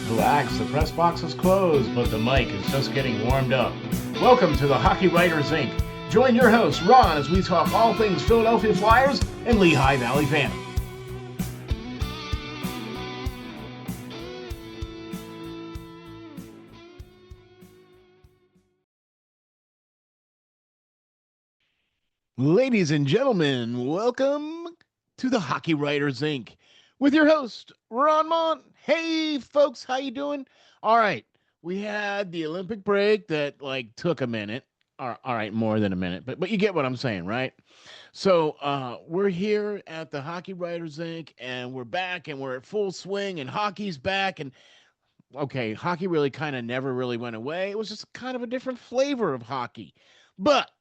Relax, the press box is closed, but the mic is just getting warmed up. Welcome to the Hockey Writers Inc. Join your host, Ron, as we talk all things Philadelphia Flyers and Lehigh Valley fandom. Ladies and gentlemen, welcome to the Hockey Writers Inc. with your host, Ron Mont. Hey, folks, how you doing? All right, we had the Olympic break that took a minute. All right, more than a minute, but you get what I'm saying, right? So we're here at the Hockey Writers Inc. and we're back and we're at full swing and hockey's back and okay, hockey really kind of never really went away. It was just kind of a different flavor of hockey, but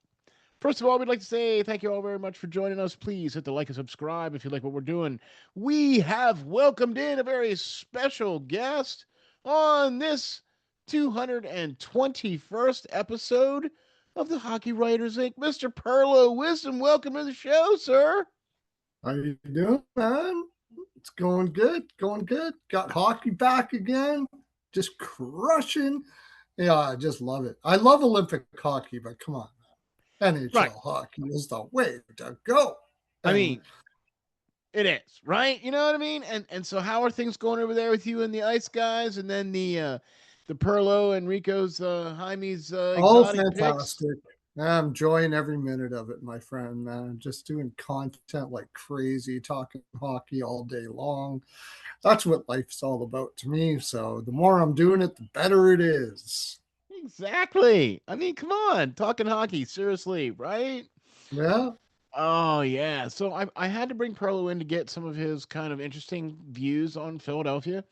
first of all, we'd like to say thank you all very much for joining us. Please hit the like and subscribe if you like what we're doing. We have welcomed in a very special guest on this 221st episode of the Hockey Writers Inc. Mr. Pearlo Wisdom, welcome to the show, sir. How you doing, man? It's going good, going good. Got hockey back again, just crushing. Yeah, I just love it. I love Olympic hockey, but come on, man. NHL hockey is the way to go. I mean, it is, right? You know what I mean? And so how are things going over there with you and the Ice guys and then the Pearlo and Rico's Jaime's exotic fantastic. Picks? I'm enjoying every minute of it, my friend, man. Just doing content like crazy, talking hockey all day long. That's what life's all about to me. So the more I'm doing it, the better it is. Exactly. I mean, come on, talking hockey, seriously, right? Yeah. Oh yeah. So I had to bring Pearlo in to get some of his kind of interesting views on Philadelphia.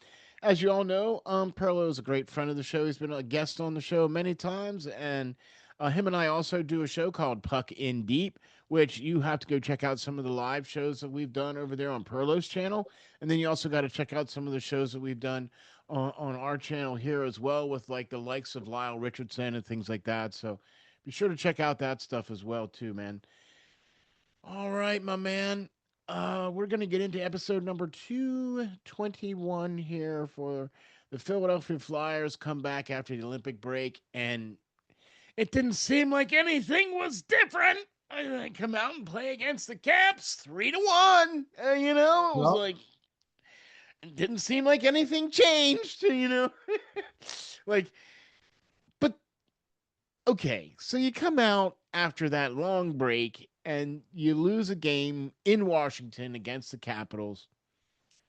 As you all know, Pearlo is a great friend of the show. He's been a guest on the show many times, and him and I also do a show called Puck in Deep, which you have to go check out some of the live shows that we've done over there on Pearlo's channel, and then you also got to check out some of the shows that we've done on our channel here as well, with like the likes of Lyle Richardson and things like that. So be sure to check out that stuff as well too, man. All right, my man. We're going to get into episode number 221 here for the Philadelphia Flyers come back after the Olympic break, and it didn't seem like anything was different. They come out and play against the Caps 3-1. It was like, it didn't seem like anything changed, like, but okay, so you come out after that long break and you lose a game in Washington against the Capitals,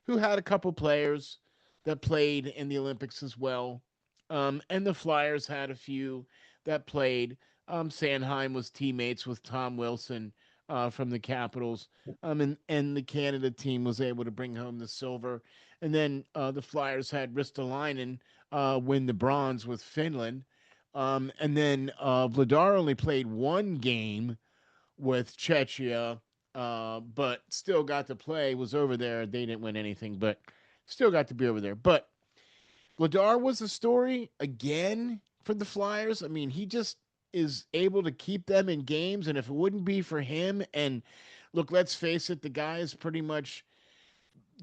who had a couple players that played in the Olympics as well. And the Flyers had a few that played. Sanhiem was teammates with Tom Wilson from the Capitals. And the Canada team was able to bring home the silver. And then the Flyers had Ristolainen win the bronze with Finland. And then Vladar only played one game with Czechia, but still got to play, was over there. They didn't win anything, but still got to be over there. But Vladar was the story again for the Flyers. I mean, he just is able to keep them in games. And if it wouldn't be for him, and look, let's face it, the guy is pretty much,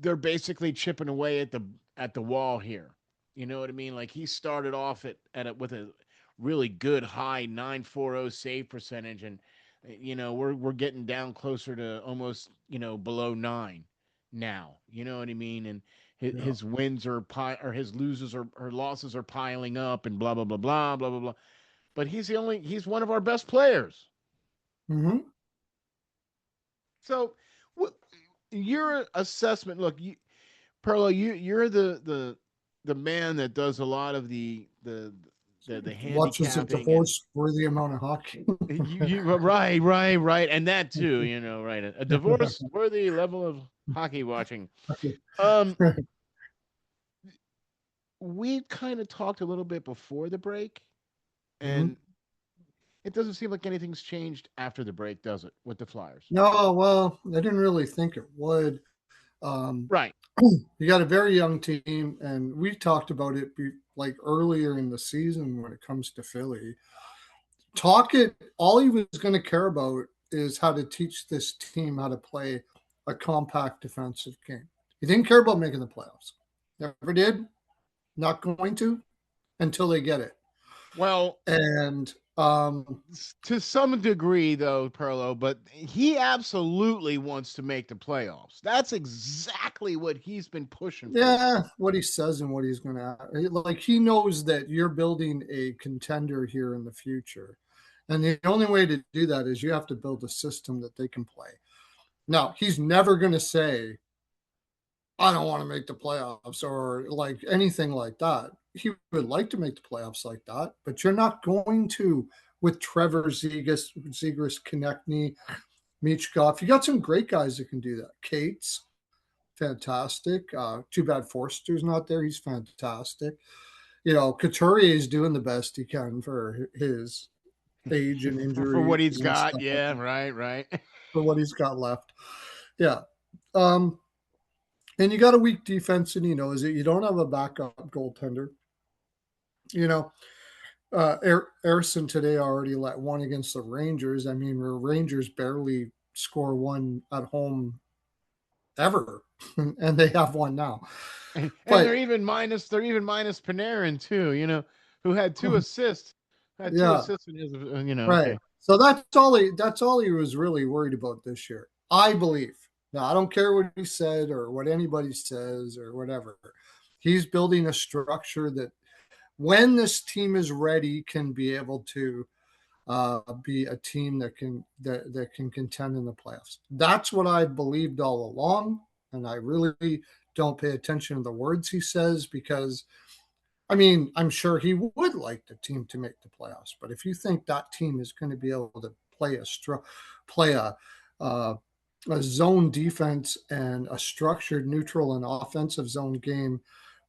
they're basically chipping away at the wall here. You know what I mean? Like he started off with a really good high 940 save percentage, and we're getting down closer to almost below 9 now. You know what I mean? And his wins or his losses or losses are piling up, and blah blah blah blah blah blah blah. But he's one of our best players. Mm-hmm. So, your assessment? Look, Perlo, you're the man that does a lot of the handicapping. Watches a divorce-worthy amount of hockey. Right, and that too, right? A divorce-worthy level of hockey watching. We kind of talked a little bit before the break, and it doesn't seem like anything's changed after the break, does it, with the Flyers? No, well, I didn't really think it would. Right. You got a very young team, and we talked about it like earlier in the season when it comes to Philly. All he was going to care about is how to teach this team how to play a compact defensive game. He didn't care about making the playoffs. Never did. Not going to until they get it. Well, And to some degree, though, Perlo, but he absolutely wants to make the playoffs. That's exactly what he's been pushing for. yeah, what he says and what he's going to, like, he knows that you're building a contender here in the future. And the only way to do that is you have to build a system that they can play. Now, he's never going to say, I don't want to make the playoffs or like anything like that. He would like to make the playoffs like that, but you're not going to with Trevor Zegras, Konechny, Michkov. You got some great guys that can do that. Cates, fantastic. Too bad Forster's not there. He's fantastic. Couturier is doing the best he can for his age and For what injuries he's and got. stuff like Yeah, that, right, right. for what he's got left. Yeah. Um, and you got a weak defense, and is that you don't have a backup goaltender. You know, Erison today already let one against the Rangers. I mean, the Rangers barely score one at home ever, and they have one now. And But they're even minus Panarin too, who had two assists. Had two yeah, assists in his right. okay. So that's all he was really worried about this year, I believe. Now, I don't care what he said or what anybody says or whatever. He's building a structure that, when this team is ready, can be able to be a team that can contend in the playoffs. That's what I believed all along, and I really don't pay attention to the words he says, because I mean, I'm sure he would like the team to make the playoffs, but if you think that team is going to be able to play uh, a zone defense and a structured neutral and offensive zone game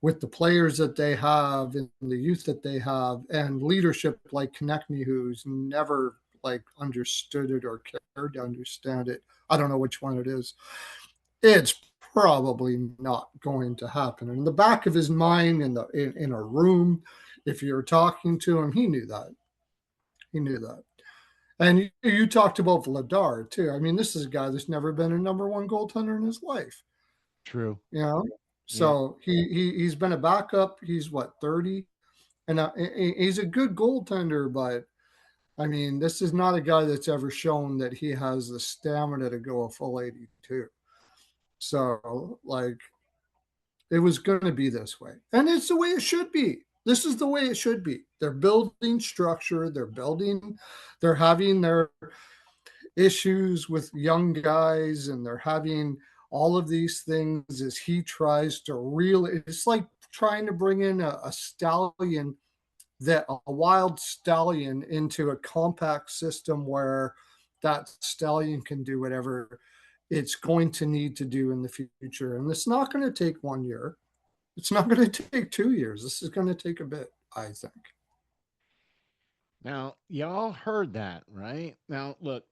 with the players that they have and the youth that they have and leadership like Konechny, who's never like understood it or cared to understand it. I don't know which one it is. It's probably not going to happen. In the back of his mind, in a room, if you're talking to him, he knew that. He knew that. And you talked about Vladar too. I mean, this is a guy that's never been a number one goaltender in his life. True. You know, Yeah. so he's been a backup. He's what, 30, and he's a good goaltender. But I mean, this is not a guy that's ever shown that he has the stamina to go a full 82. So like, it was going to be this way. And it's the way it should be. This is the way it should be. They're building structure, they're having their issues with young guys, and they're having all of these things as he tries to really, it's like trying to bring in a stallion, that a wild stallion, into a compact system where that stallion can do whatever it's going to need to do in the future. And it's not going to take 1 year. It's not going to take 2 years. This is going to take a bit, I think. Now, y'all heard that, right? Now, look,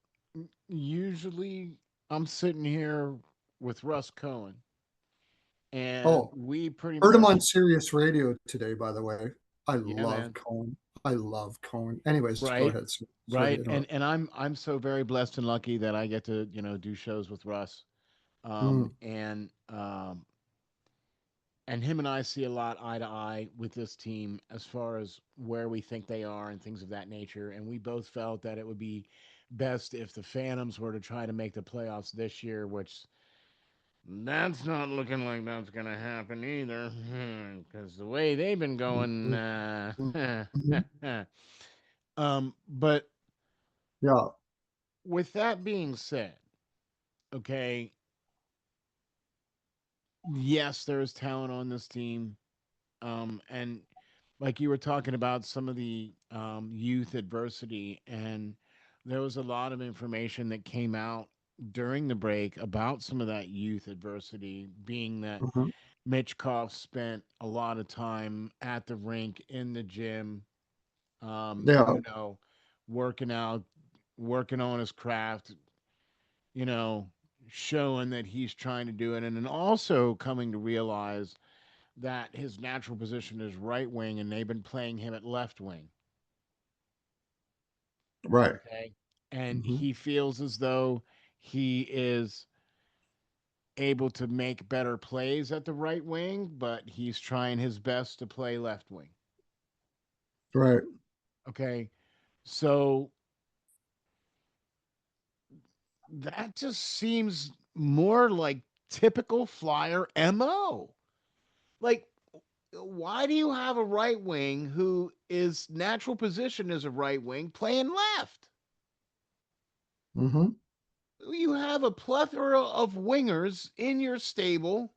usually I'm sitting here with Russ Cohen, and Oh, we pretty heard him on much, Sirius Radio today, by the way. I yeah, love man. Cohen. I love Cohen. Anyways, go Right. ahead. Sorry Right. to And interrupt. and I'm so very blessed and lucky that I get to, do shows with Russ. Mm, And him and I see a lot eye to eye with this team as far as where we think they are and things of that nature. And we both felt that it would be best if the Phantoms were to try to make the playoffs this year, which that's not looking like that's going to happen either. Because the way they've been going, mm, mm, but yeah, with that being said, okay, yes, there is talent on this team. And like you were talking about some of the youth adversity, and there was a lot of information that came out during the break about some of that youth adversity, being that mhm, Michkov spent a lot of time at the rink, in the gym, yeah, working out, working on his craft, you know, showing that he's trying to do it, and then also coming to realize that his natural position is right wing, and they've been playing him at left wing. right. Okay. And Hmm. he feels as though he is able to make better plays at the right wing, but he's trying his best to play left wing. Right. Okay. So that just seems more like typical Flyer MO. Like, why do you have a right wing who is natural position as a right wing playing left? Mm-hmm. You have a plethora of wingers in your stable.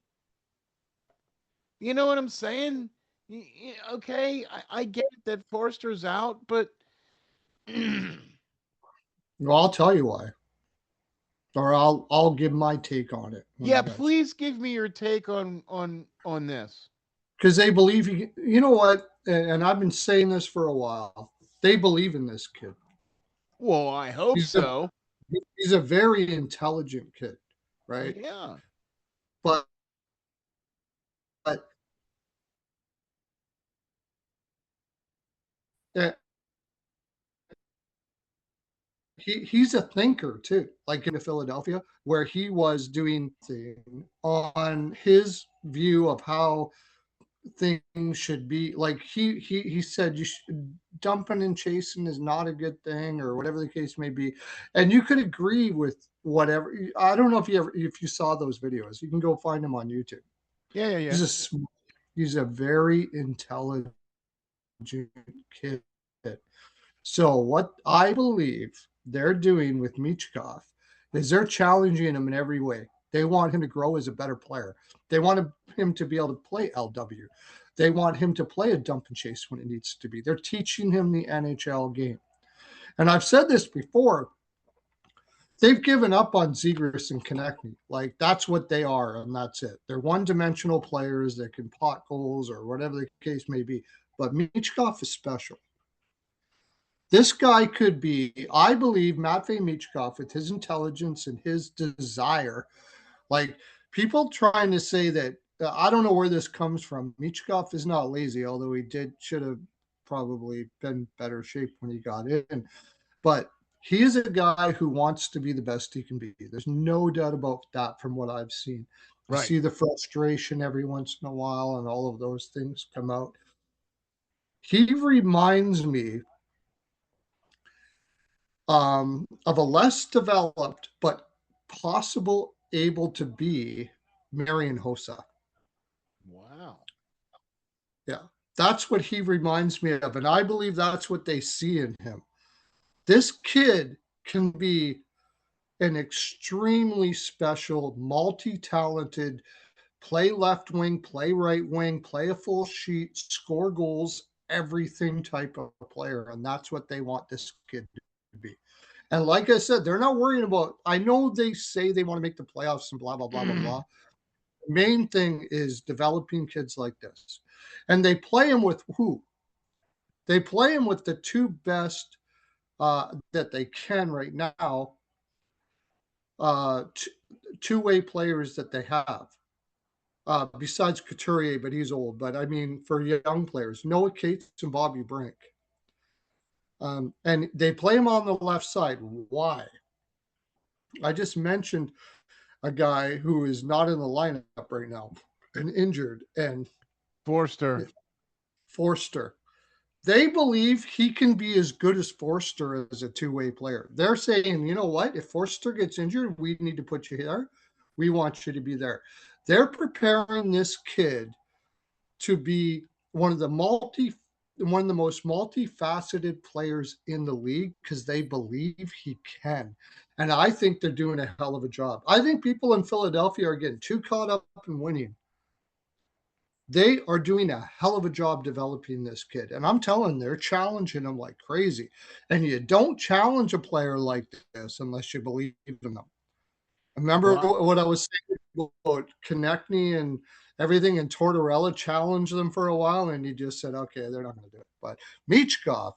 You know what I'm saying? Okay, I get that Forster's out, but Well, I'll tell you why, or I'll give my take on it when yeah, I got please give me your take on this. because they believe you know what, and I've been saying this for a while. They believe in this kid. Well, I hope He's a so. he's a very intelligent kid, right? Yeah. But uh, he's a thinker too. Like in Philadelphia, where he was doing thing on his view of how things should be. Like he said, you should dumping and chasing is not a good thing, or whatever the case may be. And you could agree with whatever. I don't know if you saw those videos. You can go find them on YouTube. Yeah, yeah, yeah. He's a he's a very intelligent kid. So what I believe they're doing with Michkov is they're challenging him in every way. They want him to grow as a better player. They want him to be able to play LW. They want him to play a dump and chase when it needs to be. They're teaching him the NHL game. And I've said this before. They've given up on Zegras and Konechny. Like that's what they are, and that's it. They're one-dimensional players that can pot goals or whatever the case may be. But Michkov is special. This guy could be, I believe, Matvey Michkov with his intelligence and his desire. Like people trying to say that, I don't know where this comes from. Michkov is not lazy, although he should have probably been better shape when he got in. But he is a guy who wants to be the best he can be. There's no doubt about that from what I've seen. You Right. see the frustration every once in a while, and all of those things come out. He reminds me of a less developed but possible able to be Marian Hossa. Wow. Yeah, that's what he reminds me of. And I believe that's what they see in him. This kid can be an extremely special, multi talented, play left wing, play right wing, play a full sheet, score goals, everything type of player. And that's what they want this kid to be. And like I said, they're not worrying about, I know they say they want to make the playoffs and blah, blah, blah, blah, blah. The main thing is developing kids like this. And they play them with who? They play them with the two best that they can right now, uh, t- two-way players that they have. Besides Couturier, but he's old. But I mean, for young players, Noah Cates and Bobby Brink. And they play him on the left side. Why? I just mentioned a guy who is not in the lineup right now and injured, and Forster. Forster. They believe he can be as good as Forster as a two-way player. They're saying, you know what? If Forster gets injured, we need to put you there. We want you to be there. They're preparing this kid to be one of the most multifaceted players in the league because they believe he can. And I think they're doing a hell of a job. I think people in Philadelphia are getting too caught up in winning. They are doing a hell of a job developing this kid. And I'm telling, they're challenging him like crazy. And you don't challenge a player like this unless you believe in them. Remember Well, what I was saying about Konechny and everything, and Tortorella challenged them for a while, and he just said, okay, they're not going to do it. But Michkov,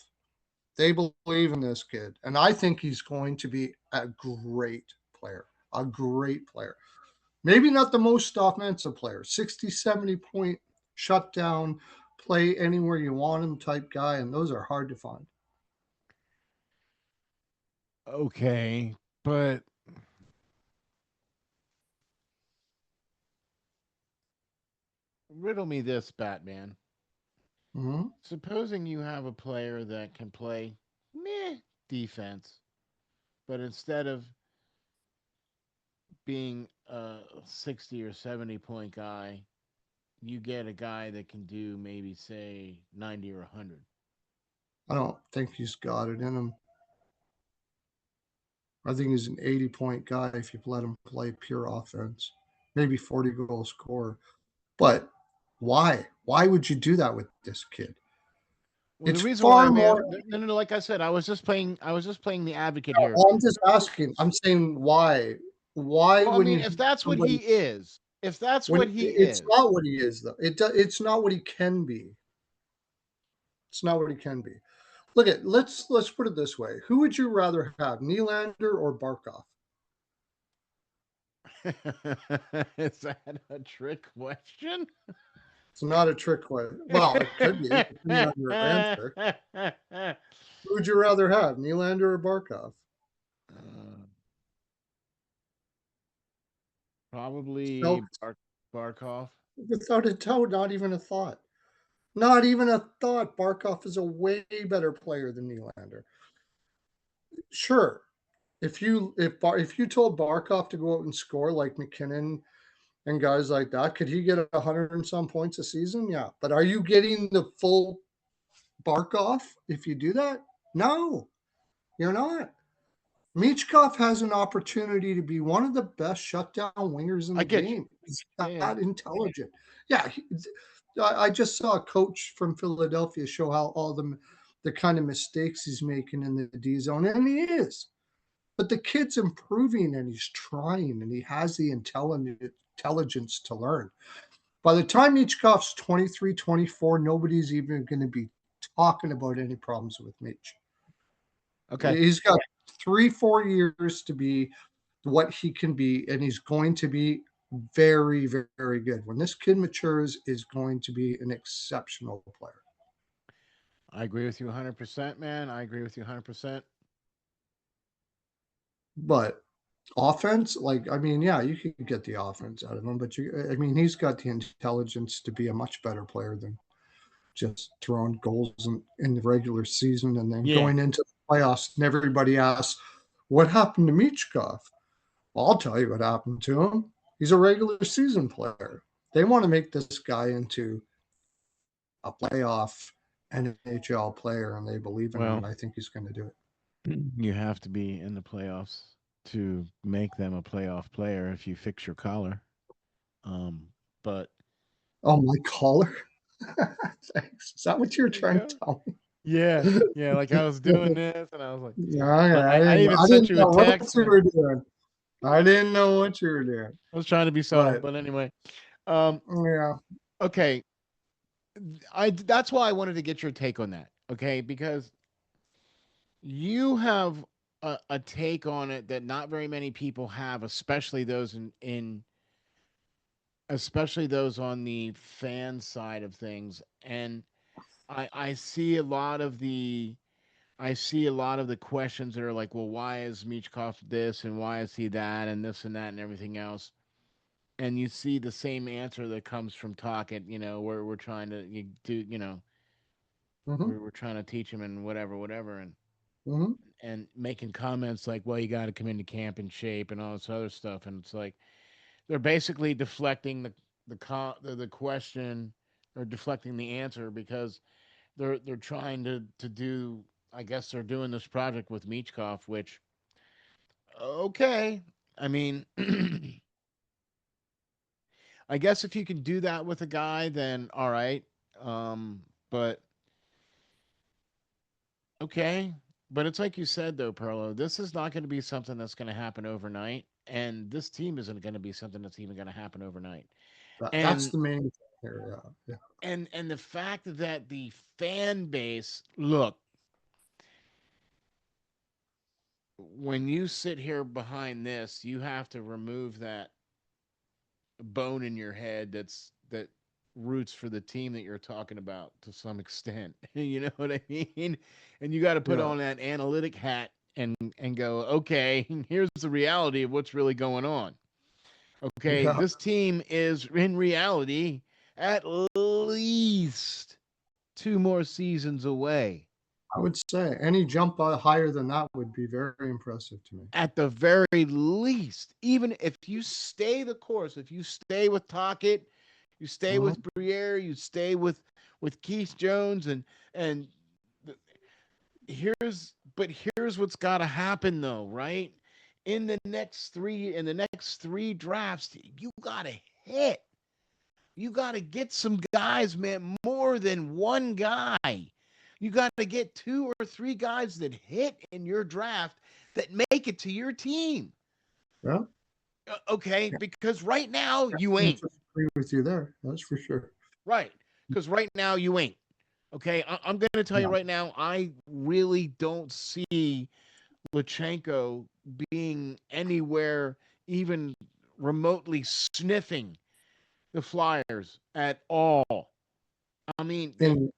they believe in this kid, and I think he's going to be a great player, a great player. Maybe not the most offensive player, 60, 70 point shutdown, play anywhere you want him type guy, and those are hard to find. okay, but riddle me this, Batman. Mhm. Supposing you have a player that can play meh defense, but instead of being a 60 or 70 point guy, you get a guy that can do maybe say 90 or 100. I don't think he's got it in him. I think he's an 80-point guy if you let him play pure offense. Maybe 40-goal scorer. But why? Why would you do that with this kid? Well, the It's reason why far I'm more. no, no, no, like I said, I was just playing the advocate here. I'm just asking. I'm saying why? Why Well, I mean, wouldn't if that's what he somebody is, if that's when what he it's is, not what he is though. It's not what he can be. It's not what he can be. Look at let's put it this way. Who would you rather have, Nylander or Barkov? is that a trick question? It's not a trick question. Well, it could be depending on your answer. Who would you rather have, Nylander or Barkov? Probably So Barkov. without a doubt, not even a thought. Not even a thought. Barkov is a way better player than Nylander. Sure, if you told Barkov to go out and score like McKinnon and guys like that, could he get 100 and some points a season? Yeah, but are you getting the full Barkov if you do that? No, you're not. Michkov has an opportunity to be one of the best shutdown wingers in I the get you. game. He's Yeah, yeah. that intelligent. Yeah, I just saw a coach from Philadelphia show how all the kind of mistakes he's making in the D zone, and he is. But the kid's improving and he's trying and he has the intelligence to learn. By the time Michkov's 23, 24, nobody's even going to be talking about any problems with Mitch. Okay. He's got 3, 4 years to be what he can be, and he's going to be very, very good. When this kid matures, is going to be an exceptional player. I agree with you 100%, man. I agree with you 100%. But offense, like, I mean, yeah, you can get the offense out of him, but I mean, he's got the intelligence to be a much better player than just throwing goals in the regular season and then Yeah. going into the playoffs. And everybody asks, what happened to Michkov? Well, I'll tell you what happened to him. He's a regular season player. They want to make this guy into a playoff NHL player, and they believe in him, Well, and I think he's going to do it. you have to be in the playoffs to make them a playoff player if you fix your collar. But Oh, my collar. Thanks. Is that what you're there you trying to go. tell me? Yeah, yeah. Like I was doing this, and I was like, Okay, but I I didn't. even I sent didn't you a know what text, you and were doing. I didn't know what you were doing. I was trying to be subtle. But But anyway, um, yeah. okay. I that's why I wanted to get your take on that. Okay, because you have a take on it that not very many people have, especially those in especially those on the fan side of things. And I see a lot of the I see a lot of the questions that are like, well, why is Michkov this and why is he that and this and that and everything else. And you see the same answer that comes from talking, where we're trying to do, Mm-hmm, we're trying to teach him and whatever, whatever, mm-hmm. and making comments like, well, you got to come into camp in shape and all this other stuff. And it's like they're basically deflecting the question or deflecting the answer because they're trying to do. I guess they're doing this project with Michkov, which okay. I mean, I guess if you can do that with a guy, then all right. But okay. But it's like you said though, Perlo. This is not going to be something that's going to happen overnight, and this team isn't going to be something that's even going to happen overnight. That's And the main thing here. Yeah, and the fact that the fan base look when you sit here behind this, you have to remove that bone in your head that roots for the team that you're talking about to some extent. You know what I mean? And you got to put yeah, on that analytic hat and go, okay, here's the reality of what's really going on. Okay, yeah, this team is in reality at least 2 more seasons away. I would say any jump higher than that would be very impressive to me. At the very least, even if you stay the course, if you stay with Tockett, you stay with Mhm. Briere, you stay with Keith Jones, and here's what's got to happen though, right? In the next three drafts, you got to hit. You got to get some guys, man, more than one guy. You got to get 2 or 3 guys that hit in your draft that make it to your team. Yeah, Okay, yeah, because right now yeah. you I ain't. agree with you there. That's for sure. Right. Because right now you ain't. Okay, I'm going to tell you Yeah. right now, I really don't see Lachenko being anywhere even remotely sniffing the Flyers at all. I mean, And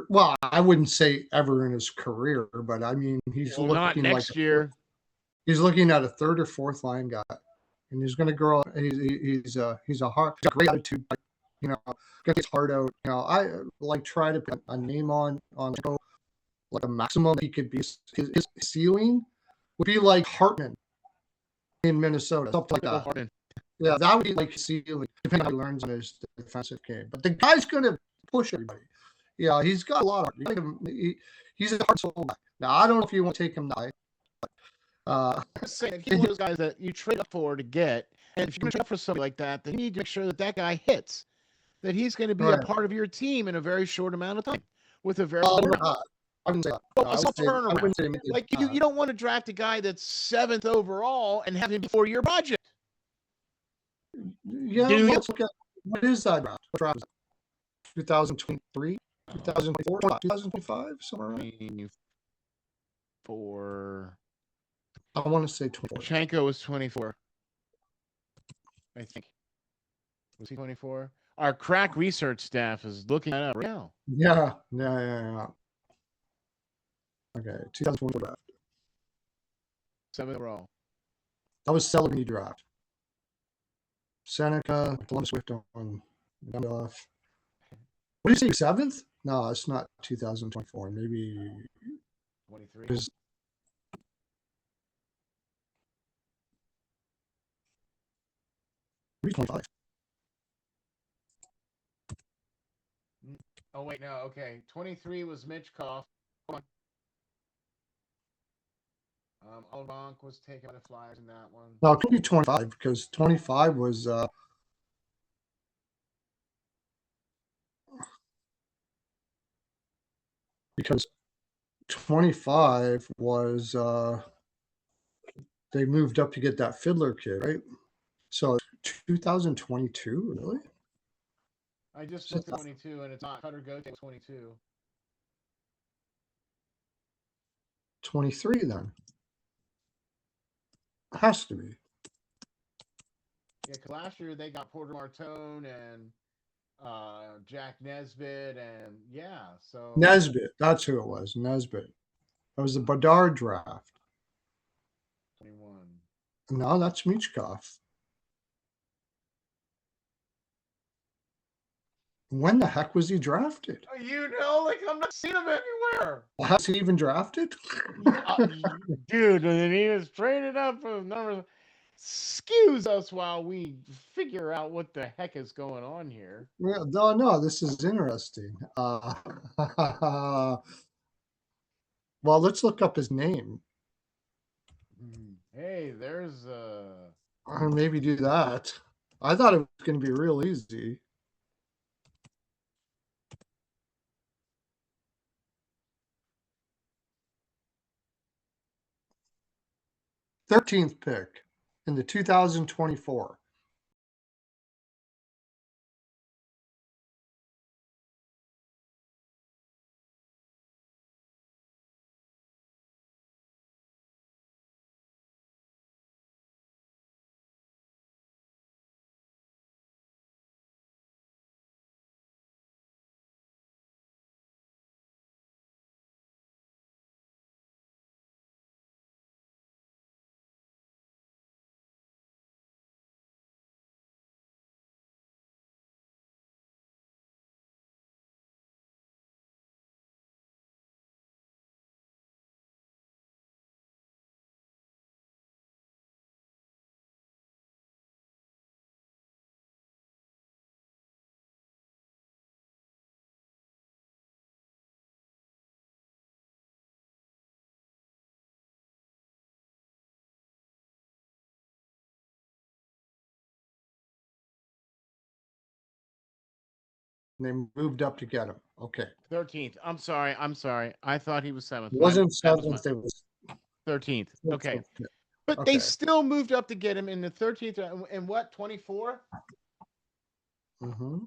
well, I wouldn't say ever in his career, but I mean, well, not next year. he's looking at a third or fourth line guy, and he's going to grow. He's a great attitude. You know, gets his heart out. You know, I like try to put a name on like a maximum he could be. His ceiling would be like Hartman in Minnesota, something like Michael that. Harden. Yeah, that would be like his ceiling, depending on how he learns on his defensive game. But the guy's going to push everybody. Yeah, he's got a lot of. He's a hard soul guy. Now I don't know if you want to take him now. I'm saying he's one of those guys that you trade up for to get, and if you're going to trade up for somebody like that, then you need to make sure that that guy hits, that he's going to be a right. part of your team in a very short amount of time with a very I wouldn't say that. well, No, a small I turnaround. wouldn't say Like you don't want to draft a guy that's 7th overall and have him before your budget. yeah, Do well, you? let's look at what is that draft? What draft is that? 2023, 2024, 2025, somewhere around. For I want to say 24. Lachenko was 24, I think. Was he 24? Our crack research staff is looking that up right now. Yeah. Okay, 2024 draft. 7th overall. That was Celebrity draft. Seneca, Columbus Swift on Dundoff. What did you say, 7th? No, it's not 2024. Maybe 23. because maybe 25. Oh wait, no. Okay, 23 was Michkov. Albank was taken by the Flyers in that one. No, it could be 25 because 25 was because 25 was they moved up to get that Fiddler kid, right? So 2022, really? I just looked at 22, and it's not. Cutter Gote was 22. 23 then. It has to be. Yeah, because last year they got Porter Martone and Jack Nesbitt, and yeah, so Nesbitt, that's who it was. Nesbitt. That was the Bedard draft. 21. No, that's Michkov. When the heck was he drafted? Like I'm not seeing him anywhere. Has he even drafted? Dude, and he was traded up for numbers. Excuse us while we figure out what the heck is going on here. Yeah, no, this is interesting. Well, let's look up his name. Hey, there's Or maybe do that. I thought it was going to be real easy. 13th pick in the 2024. and they moved up to get him. Okay. 13th. I'm sorry. I thought he was It 7th. wasn't That was my seventh, it was 13th. Okay. yeah. But they Okay. still moved up to get him in the 13th and what, 24? Mm-hmm.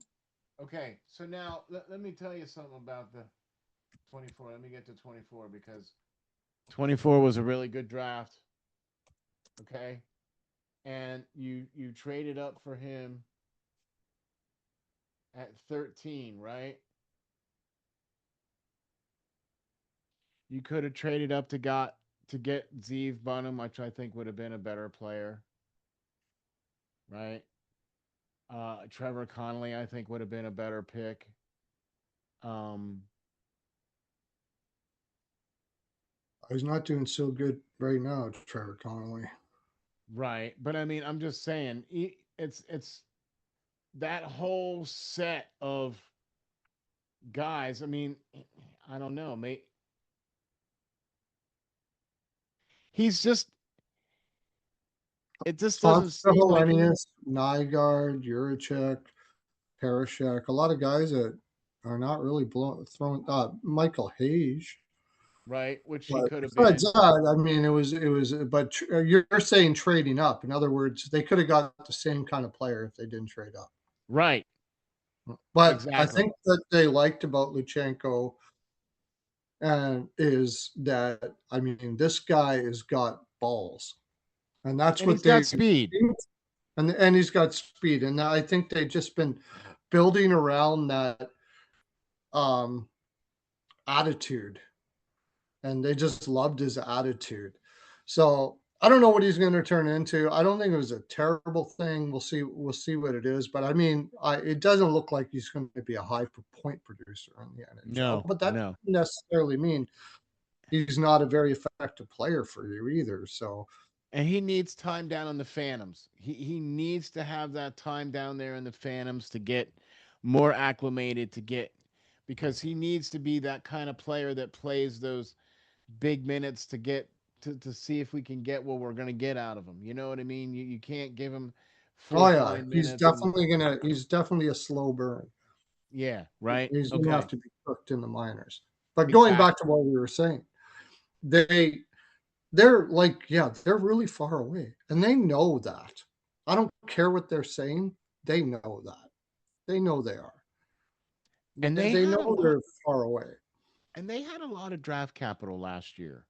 Okay. So now let me tell you something about the 24. Let me get to 24 because 24 was a really good draft. Okay. And you traded up for him at 13, right? You could have traded up to get Zeev Bunham, which I think would have been a better player, right? Trevor Connolly, I think, would have been a better pick. Um, He's not doing so good right now, Trevor Connolly. right, but I mean, I'm just saying, it's that whole set of guys. I mean, I don't know, mate. He's just it just doesn't Fonseca, seem like Helenius, Nygaard, Juracek, Parashek, a lot of guys that are not really throwing. Michael Hayes. right, which he But could have besides been. that, I mean, it was. But you're saying trading up. In other words, they could have got the same kind of player if they didn't trade up. Right, But I exactly. think that they liked about Luchenko and is that I mean, this guy has got balls, and that's And what he's got they speed. and he's got speed, and I think they've just been building around that um, attitude, and they just loved his attitude. So I don't know what he's going to turn into. I don't think it was a terrible thing. We'll see. We'll see what it is. But I mean, it doesn't look like he's going to be a high point producer in the NHL. No, But that no. doesn't necessarily mean he's not a very effective player for you either. So And he needs time down in the Phantoms. He needs to have that time down there in the Phantoms to get more acclimated to get because he needs to be that kind of player that plays those big minutes to get to see if we can get what we're going to get out of him. You know what I mean? You can't give him oh fourth yeah, line minutes and he's definitely a slow burn. yeah, right? He's going to have Okay. to be cooked in the minors. But going back Exactly. to what we were saying, they they're like, yeah, they're really far away, and they know that. I don't care what they're saying. They know that. They know they are. And they They had a know lot they're far away. of draft capital last year.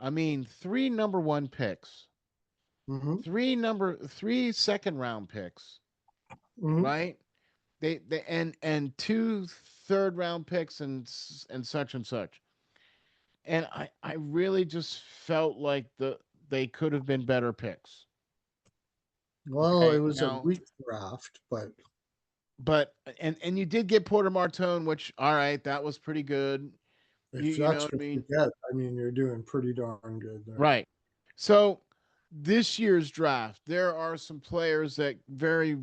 I mean, 3 number 1 picks, Mm-hmm. 3 second round picks, Mm-hmm. right? They and 2 third round picks and such and such. And I really just felt like they could have been better picks. Well, it Okay. was a Now, weak draft, but but and you did get Porter Martone, which all right, that was pretty good. if You know that's what I what you mean? get, I mean, you're doing pretty darn good there. Right. So this year's draft, there are some players that very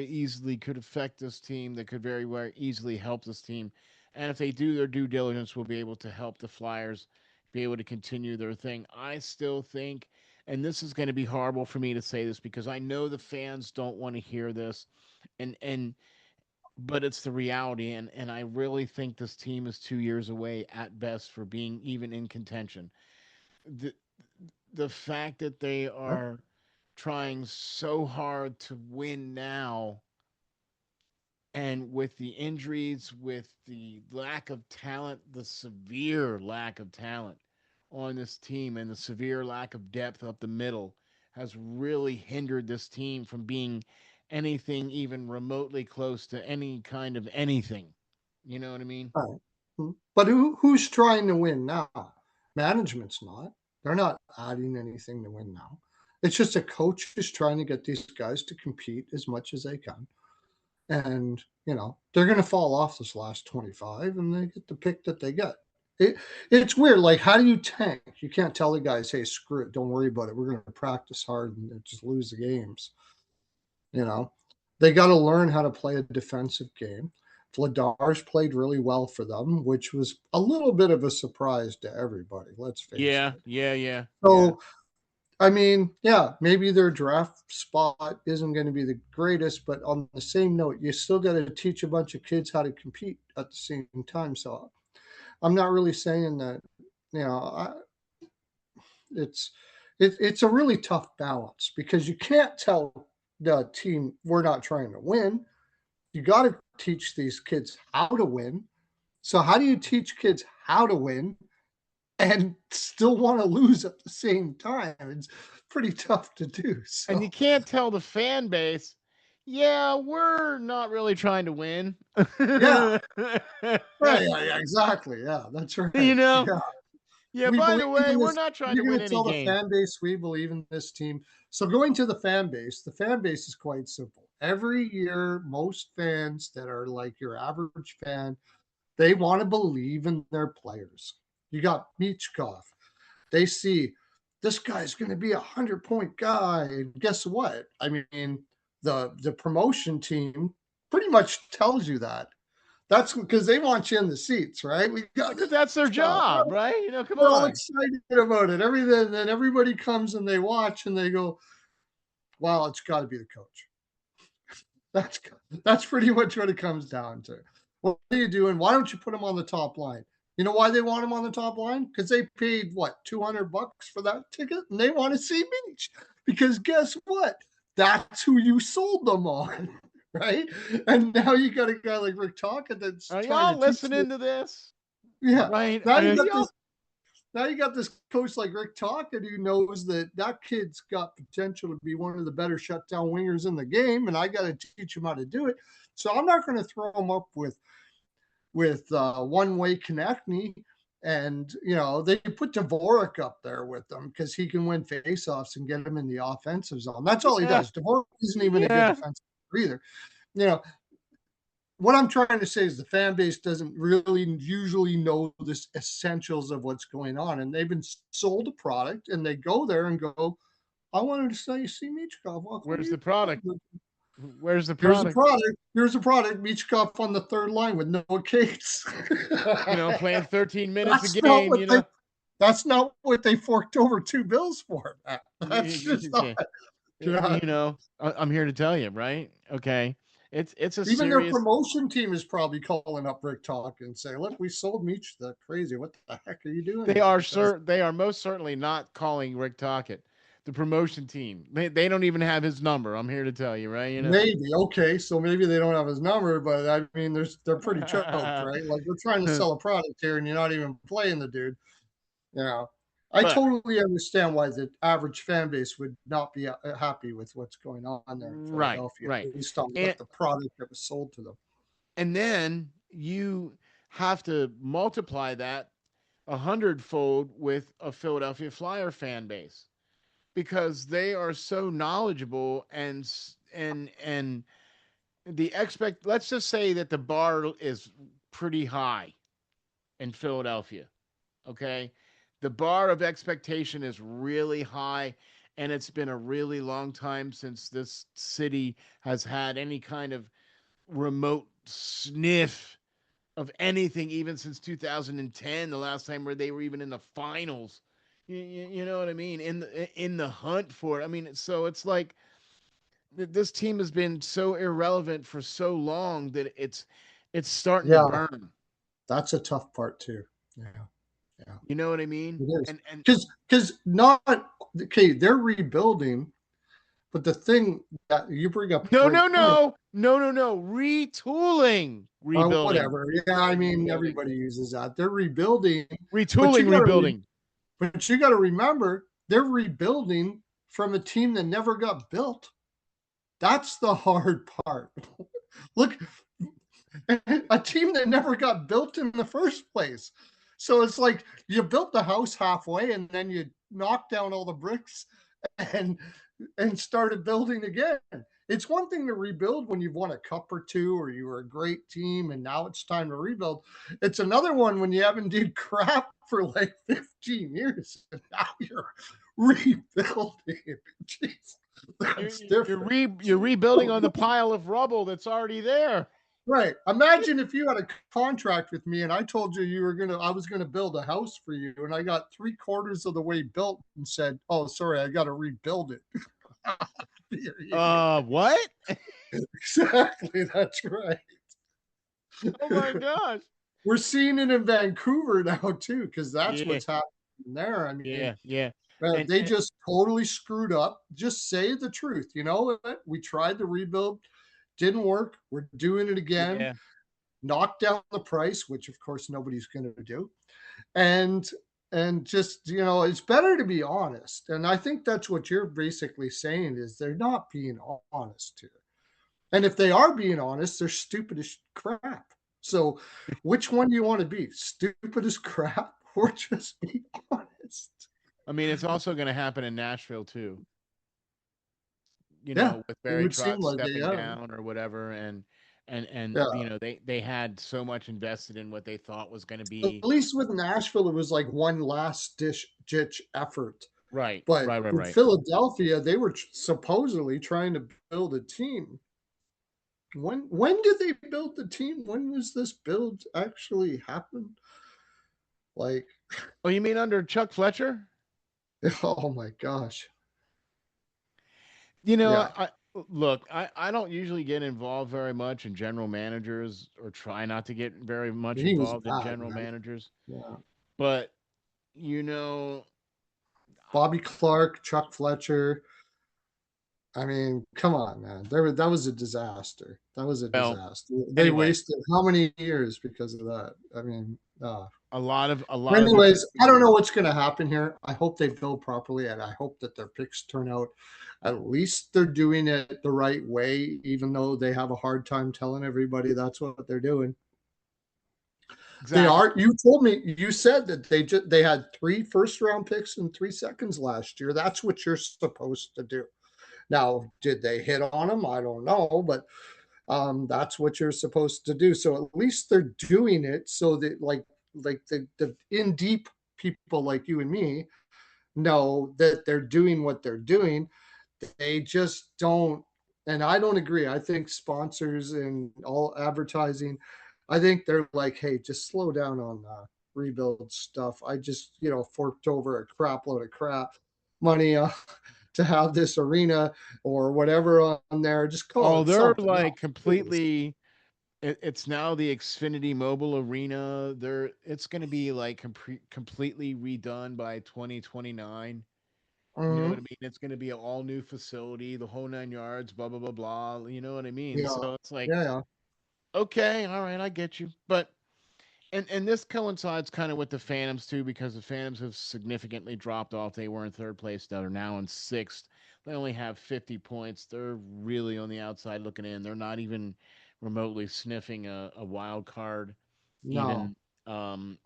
easily could affect this team. That could very easily help this team, and if they do their due diligence, will be able to help the Flyers be able to continue their thing. I still think, and this is going to be horrible for me to say this because I know the fans don't want to hear this, and but it's the reality, and I really think this team is 2 years away at best for being even in contention. The the fact that they Huh? are trying so hard to win now and with the injuries, with the lack of talent, the severe lack of talent on this team and the severe lack of depth up the middle has really hindered this team from being anything even remotely close to any kind of anything. You know what I mean? Right. But who's trying to win now? Management's not. They're not adding anything to win now. It's just a coach is trying to get these guys to compete as much as they can. And, they're going to fall off this last 25 and they get the pick that they get. It, it's weird. Like, how do you tank? You can't tell the guys, hey, screw it. Don't worry about it. We're going to practice hard and just lose the games. You know, they got to learn how to play a defensive game. Vladar's played really well for them, which was a little bit of a surprise to everybody. Let's face Yeah, it. yeah, yeah, yeah. So I mean, yeah, maybe their draft spot isn't going to be the greatest, but on the same note, you still got to teach a bunch of kids how to compete at the same time. So I'm not really saying that, you know, it's it's a really tough balance because you can't tell the team we're not trying to win. You got to teach these kids how to win. So how do you teach kids how to win and still want to lose at the same time? It's pretty tough to do. And you So can't tell the fan base, yeah, we're not really trying to win. yeah, right, yeah, exactly. Yeah, that's You right. know? Yeah, Yeah, we by the believe way, in we're this. not trying to You're win going to any tell the game. fan base we believe in this team. So going to the fan base is quite simple. Every year, most fans that are like your average fan, they want to believe in their players. You got Michkov. They see this guy's going to be 100-point guy. And guess what? I mean, the promotion team pretty much tells you that. That's because they want you in the seats, right? We got Because this that's their guy. job, right? You know, come We're all on. excited about it. Everything, then everybody comes and they watch and they go, "Well, it's got to be the coach." That's that's pretty much what it comes down to. What are you doing? Why don't you put them on the top line? You know why they want them on the top line? Because they paid what $200 for that ticket, and they want to see Beach. Because guess what? That's who you sold them on, right? And now you got a guy like Rick Tocchet that's Are trying to y'all teach them. listening to this? Yeah. Right? Now you Are got y'all? this now you got this coach like Rick Tocchet who knows that that kid's got potential to be one of the better shutdown wingers in the game, and I got to teach him how to do it. So I'm not going to throw him up with one way Konechny. And they put Dvorak up there with them because he can win faceoffs and get them in the offensive zone. That's all he Yeah. does. Dvorak isn't even a good Yeah. defensive either. You know, what I'm trying to say is the fan base doesn't really usually know the essentials of what's going on, and they've been sold a product, and they go there and go, "I wanted to say, you see Michkov. Well, who are Where's you the product? talking to? Where's the Here's a product? product. Here's a product. Michkov on the third line with Noah Cates. You know, playing 13 minutes a that's not game, what you they. know. That's not what they forked over two bills for. That's just not. You Yeah. know, I'm here to tell you, right? Okay. It's a Even their serious. promotion team is probably calling up Rick Talk and saying, "Look, we sold Meach the crazy. What the heck are you doing They here?" are Because they are most certainly not calling Rick Tocchet, the promotion team. They don't even have his number. I'm here to tell you, right? You know. maybe okay, so maybe they don't have his number, but I mean, they're pretty choked, right? Like we're trying to sell a product here, and you're not even playing the dude. You know, I But totally understand why the average fan base would not be happy with what's going on there in right, Philadelphia, right. based on And what the product that was sold to them. then you have to multiply that 100-fold with a Philadelphia Flyer fan base because they are so knowledgeable and the expect let's just say that the bar is pretty high in Philadelphia. Okay. The bar of expectation is really high, and it's been a really long time since this city has had any kind of remote sniff of anything, even since 2010, the last time where they were even in the finals. You know what I mean? In the hunt for it. I mean, so it's like this team has been so irrelevant for so long that it's starting to Yeah, burn. that's a tough part too. Yeah, yeah, You know what I mean? it is And because not okay. They're rebuilding, but the thing that you bring up a no, great no, point. no, no, no, no. Retooling, rebuilding, Whatever. Yeah, I mean rebuilding, everybody uses that. They're rebuilding, but retooling, rebuilding. you got to remember they're rebuilding from a team that never got built. That's the hard part. Look, a team that never got built in the first place. So it's like you built the house halfway and then you knocked down all the bricks and started building again. It's one thing to rebuild when you've won a cup or two or you were a great team and now it's time to rebuild. It's another one when you haven't did crap for like 15 years and now you're rebuilding. Jeez, You're that's you're different. you're rebuilding on the pile of rubble that's already there. Right. Imagine if you had a contract with me and I told you I was gonna build a house for you, and I got 3/4 of the way built and said, "Oh, sorry, I got to rebuild it." Here you go. What? Exactly. That's right. Oh my gosh. We're seeing it in Vancouver now too, because that's Yeah, what's happening there. I mean, yeah. they And just totally screwed up. Just say the truth. You know what? We tried to rebuild, didn't work. We're doing it again. yeah. Knock down the price, which of course nobody's going to do, and just it's better to be honest. And I think that's what you're basically saying is they're not being honest here. And if they are being honest, they're stupid as crap. So, which one do you want to be? Stupid as crap or just be honest? I mean, it's also going to happen in Nashville too. Yeah, With it Barry would seem Trotz like it. stepping Yeah, down or whatever, and yeah. they had so much invested in what they thought was going to At be least with Nashville, it was like one last ditch effort. right, But right, right, with right. Philadelphia, they were supposedly trying to build a team. When did they build the team? When was this build actually happen? Like, Oh, you mean under Chuck Fletcher? oh my gosh. You know, Yeah, look, I don't usually get involved very much in general managers or try not to get very much he was involved in bad, general man. managers, Yeah. but you know, Bobby Clark, Chuck Fletcher. I mean, come on, man. That was a disaster. That was a well, disaster. They anyway, wasted how many years because of that? I mean, a lot of the anyways, I don't know what's going to happen here. I hope they build properly, and I hope that their picks turn out. At least they're doing it the right way, even though they have a hard time telling everybody that's what they're doing. They exactly. are. You told me. You said that they had 3 first-round picks and 3 seconds last year. That's what you're supposed to do. Now, did they hit on them? I don't know, but that's what you're supposed to do. So at least they're doing it so that like the in deep people like you and me know that they're doing what they're doing. They just don't. And I don't agree. I think sponsors and all advertising, I think they're like, hey, just slow down on rebuild stuff. I just forked over a crap load of crap money to have this arena or whatever on there. Just call Oh, it they're something like else, please. completely. It's now the Xfinity Mobile Arena. It's going to be like completely redone by 2029. You know what I Mhm. mean? It's going to be an all new facility, the whole 9 yards, blah blah blah blah. You know what I mean? Yeah, So it's like, yeah, yeah. okay, all right, I get you. But and this coincides kind of with the Phantoms too, because the Phantoms have significantly dropped off. They were in third place, they're now in sixth. They only have 50 points. They're really on the outside looking in. They're not even remotely sniffing a wild card, No, even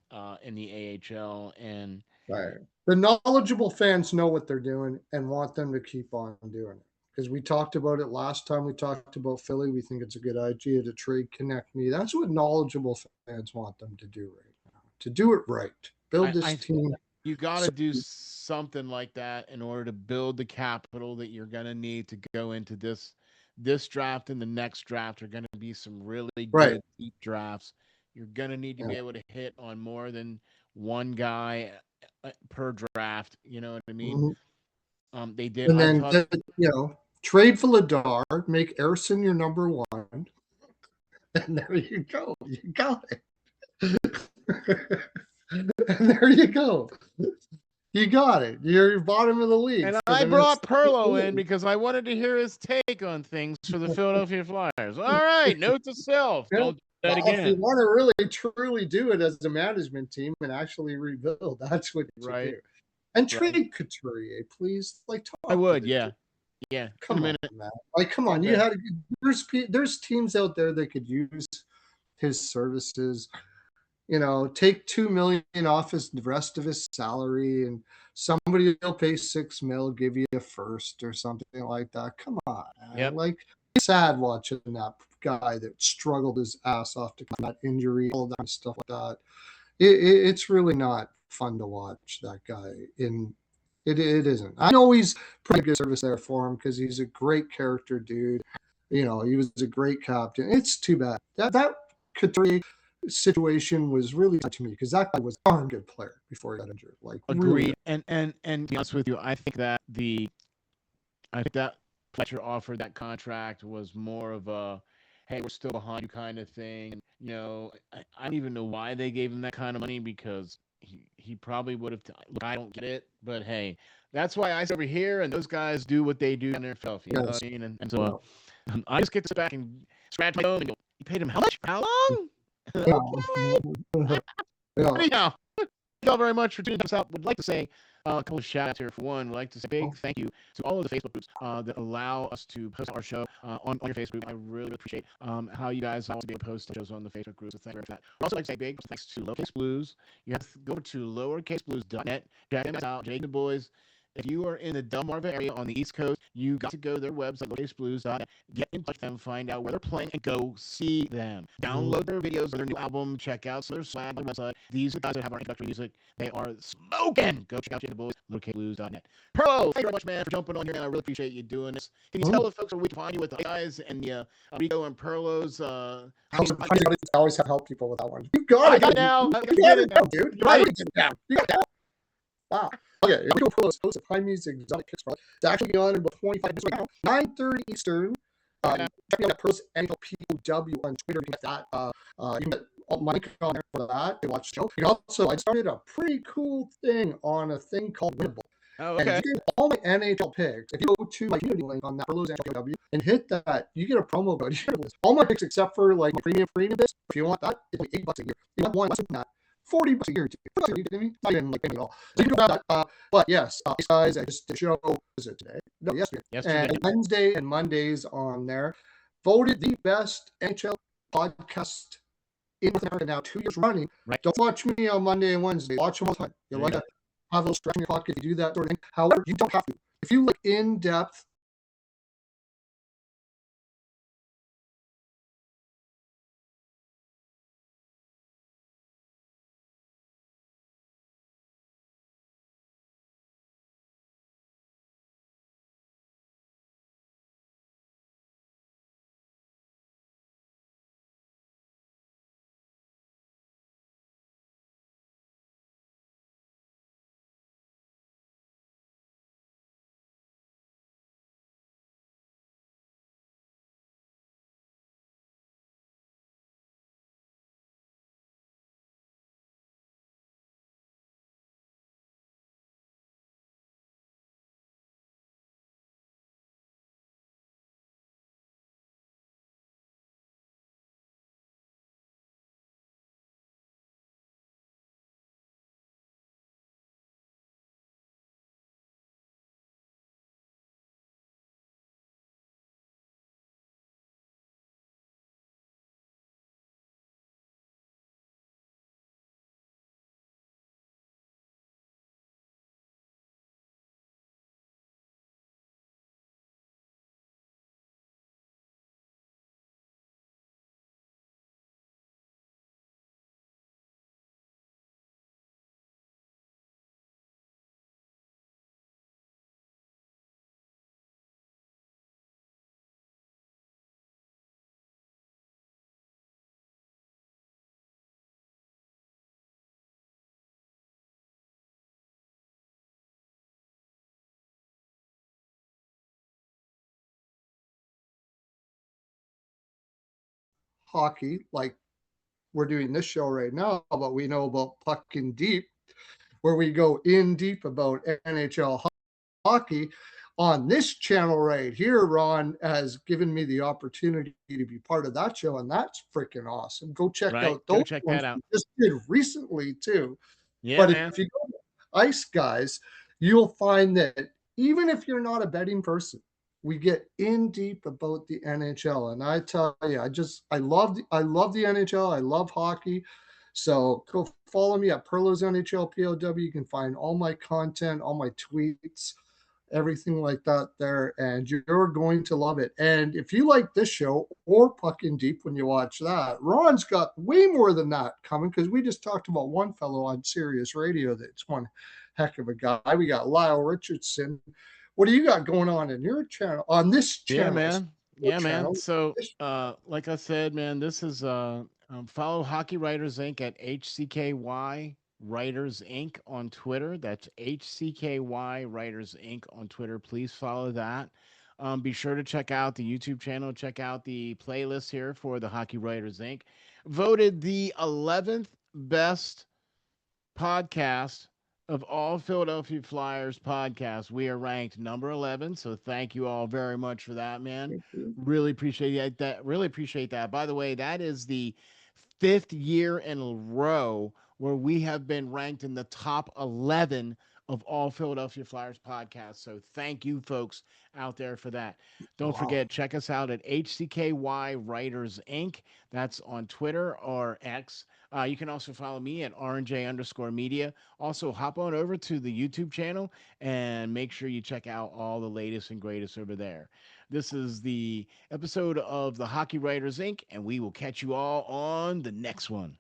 in the AHL. And right. The knowledgeable fans know what they're doing and want them to keep on doing it. Because we talked about it last time we talked about Philly. We think it's a good idea to trade Connect Me. That's what knowledgeable fans want them to do right now. To do it right. Build this I team. you got to So, do something like that in order to build the capital that you're going to need to go into this draft and the next draft are going to be some really right. good deep drafts. You're going to need to Yeah. be able to hit on more than one guy per draft. You know what I mean? Mhm. They did. And I then, thought trade for Ladar, make Erson your number one. And there you go. You got it. And there you go. You got it. You're bottom of the league and for I the next brought Perlo in years. because I wanted to hear his take on things for the Philadelphia Flyers. All right, note to self: Yeah. don't do that Well, if you again. want to really truly do it as a management team and actually rebuild, that's what you Right, do. And right. trade Couturier, please. Like, I talk to would, the dude. yeah, yeah. In a Come on, minute. man. Like, come on. You Okay. had there's teams out there that could use his services. Take 2 million off the rest of his salary, and somebody will pay 6 mil, give you a first or something like that. Come on, man. Yep. Like, it's sad watching that guy that struggled his ass off to come that injury, all that stuff like that. It's really not fun to watch that guy. It isn't. I know he's pretty good service there for him because he's a great character dude. He was a great captain. It's too bad that Couturier situation was really sad to me because that guy was a darn good player before he got injured. Like really Agreed. good. And to be honest with you, I think that Fletcher offered that contract was more of a, hey, we're still behind you kind of thing. And, I don't even know why they gave him that kind of money because he probably would have. Look, I don't get it, but hey, that's why I sit over here and those guys do what they do down there in Philadelphia. You know Yes. what I mean? And so Yeah. I just get to sit back and scratch my own and go, you paid him how much? For how long? Okay. Yeah. Anyhow, thank you all very much for tuning us out. Would like to say a couple of shout outs here. For one, would like to say a big thank you to all of the Facebook groups that allow us to post our show on your Facebook. I really appreciate how you guys allow us to be able to post shows on the Facebook groups. So thank you for that. I'd also like to say big thanks to Lowercase Blues. You have to go over to lowercaseblues.net. Check them out. Jake and the boys. If you are in the Delmarva area on the East Coast, you got to go to their website, lowercaseblues.net. Get in touch with them, find out where they're playing, and go see them. Download their videos of their new album, check out some of their swag on the website. These are the guys that have our introductory music. They are smoking. Go check out Jake and the boys, lowercaseblues.net. Pearlo, thank you very much, man, for jumping on here, man. I really appreciate you doing this. Can you tell the folks where we can find you with the guys and the Risto and Pearlo's? I always have help people with that one. You got it. I got it now. You got it now, dude. You're right. You got it. Wow. Okay, we go Pearlo's host of High Music Exotic Kicks. It's actually on in about 25 minutes right now. 9:30 Eastern. Check me out at Pros NHLPOW on Twitter. You can get that. You can get all my link on there for that to watch the show. You also, I started a pretty cool thing on a thing called Winnable. Oh, okay. And you get all my NHL picks. If you go to my community link on that Pearlo's NHLPOW and hit that, you get a promo code. You get all my picks except for like my premium bits. If you want that, it's like $8 a year. You want one less than that. $40 a year. Are you kidding me? Not even like any at all. So you can grab that. But yes, these guys, I just did a show. Was it today? No, yesterday. And Wednesday and Mondays on there. Voted the best NHL podcast in North America now, 2 years running. Right. Don't watch me on Monday and Wednesday. Watch them all the time. You like to have a little stretch in your pocket if you do that sort of thing. However, you don't have to. If you like in-depth hockey, like we're doing this show right now, but we know about Pucking Deep, where we go in deep about NHL hockey. On this channel right here, Ron has given me the opportunity to be part of that show, and that's freaking awesome. Go check out those ones we just did recently too. Yeah, but man. If you go to Ice Guys, you'll find that even if you're not a betting person, we get in deep about the NHL. And I tell you, I love the NHL. I love hockey. So go follow me at Pearlo's NHL POW. You can find all my content, all my tweets, everything like that there, and you're going to love it. And if you like this show or Pucking Deep when you watch that, Ron's got way more than that coming, because we just talked about one fellow on Sirius Radio that's one heck of a guy. We got Lyle Richardson. What do you got going on in your channel, on this channel? Yeah, man. Yeah, man. channel. So, like I said, man, this is follow Hockey Writers Inc. at HCKY Writers Inc. on Twitter. That's HCKY Writers Inc. on Twitter. Please follow that. Be sure to check out the YouTube channel. Check out the playlist here for the Hockey Writers Inc. Voted the 11th best podcast of all Philadelphia Flyers podcasts. We are ranked number 11. So thank you all very much for that, man. Thank you. Really appreciate that. Really appreciate that. By the way, that is the fifth year in a row where we have been ranked in the top 11 of all Philadelphia Flyers podcasts. So thank you, folks, out there for that. Don't Wow. forget, check us out at HCKY Writers Inc. That's on Twitter or X. You can also follow me at RNJ underscore media. Also, hop on over to the YouTube channel and make sure you check out all the latest and greatest over there. This is the episode of the Hockey Writers Inc., and we will catch you all on the next one.